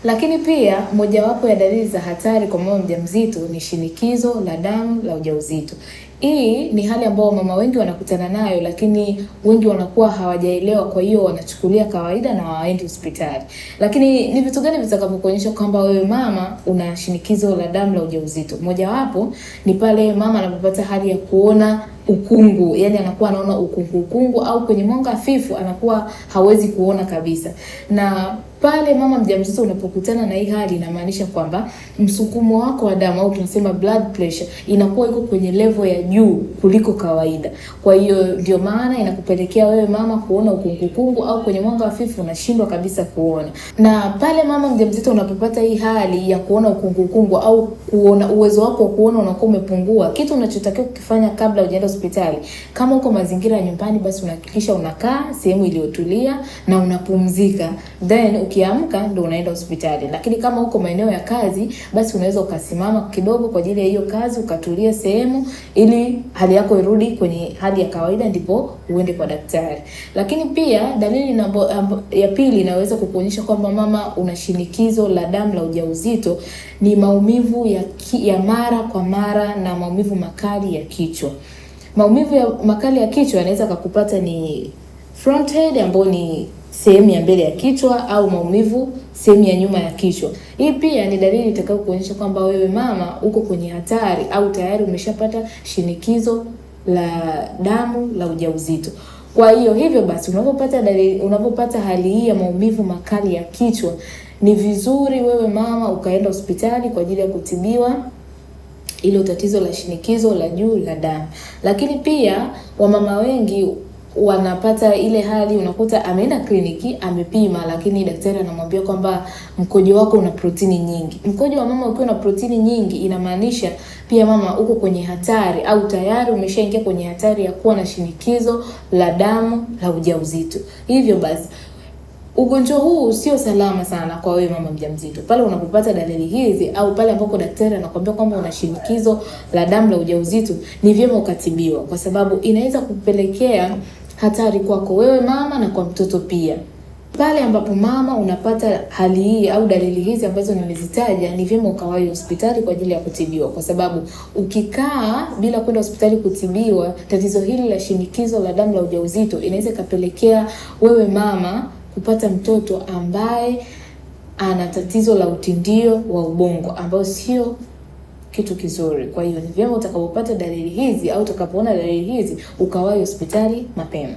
Lakini pia mojawapo ya dalili za hatari kwa mama mjamzito ni shinikizo la damu la ujauzito. Hii ni hali ambayo mama wengi wanakutana nayo, lakini wengi wanakuwa hawajaelewa, kwa hiyo wanachukulia kawaida na hawaendi hospitali. Lakini ni vitu gani vitakavyokuonyesha kwamba wewe mama una shinikizo la damu la ujauzito? Mojawapo ni pale mama anapopata hali ya kuona ukungu, yani anakuwa anaona ukungu au kwenye mwanga hafifu anakuwa hawezi kuona kabisa. Na pale mama mjamzito unapokutana na hii hali, inamaanisha kwamba msukumo wako wa damu au tunasema blood pressure inakuwa iko kwenye level ya juu kuliko kawaida. Kwa hiyo ndio maana inakupelekea wewe mama kuona ukungu au kwenye mwanga hafifu unashindwa kabisa kuona. Na pale mama mjamzito unapopata hii hali ya kuona ukungu au kuona, uwezo wako wa kuona unakuwa umepungua, kitu unachotakiwa kukifanya kabla hujaenda hospitali, kama uko mazingira ya nyumbani, basi unahakikisha unakaa sehemu iliyotulia na unapumzika, then ukiamka ndio unaenda hospitali. Lakini kama uko maeneo ya kazi, basi unaweza ukasimama kidogo kwa ajili ya hiyo kazi, ukatulia sehemu ili hali yako irudi kwenye hali ya kawaida, ndipo uende kwa daktari. Lakini pia dalili ya pili inaweza kukuonyesha kwamba mama una shinikizo la damu la ujauzito ni maumivu ya mara kwa mara na maumivu makali ya kichwa. Maumivu makali ya kichwa yanaweza kukupata ni front head, ambayo ni sehemu ya mbele ya kichwa, au maumivu sehemu ya nyuma ya kichwa. Hii pia ni dalili itakayo kuonyesha kwamba wewe mama uko kwenye hatari au tayari umeshapata shinikizo la damu la ujauzito. Kwa hiyo hivyo basi unapopata hali hii ya maumivu makali ya kichwa, ni vizuri wewe mama ukaenda hospitali kwa ajili ya kutibiwa ile tatizo la shinikizo la juu la damu. Lakini pia wamama wengi wanapata ile hali, unakuta ameenda kliniki amepima, lakini daktari anamwambia kwamba mkojo wako una protini nyingi. Mkojo wa mama ukiwa na protini nyingi, inamaanisha pia mama uko kwenye hatari au tayari umeshaingia kwenye hatari ya kuwa na shinikizo la damu la ujauzito. Hivyo basi ugonjwa huu sio salama sana kwa wewe mama mjamzito. Pale unapopata dalili hizi au pale ambapo daktari anakuambia kwamba una shinikizo la damu la ujauzito, ni vyema ukatibiwa, kwa sababu inaweza kupelekea hatari kwako wewe mama na kwa mtoto pia. Pale ambapo mama unapata hali hii au dalili hizi ambazo nimezitaja, ni vyema ukawahi hospitali kwa ajili ya kutibiwa, kwa sababu ukikaa bila kwenda hospitali kutibiwa, tatizo hili la shinikizo la damu la ujauzito inaweza kapelekea wewe mama kupata mtoto ambaye ana tatizo la utindio wa ubongo, ambao sio kitu kizuri. Kwa hiyo ni vyema utakapopata dalili hizi au utakapoona dalili hizi ukawahi hospitali mapema.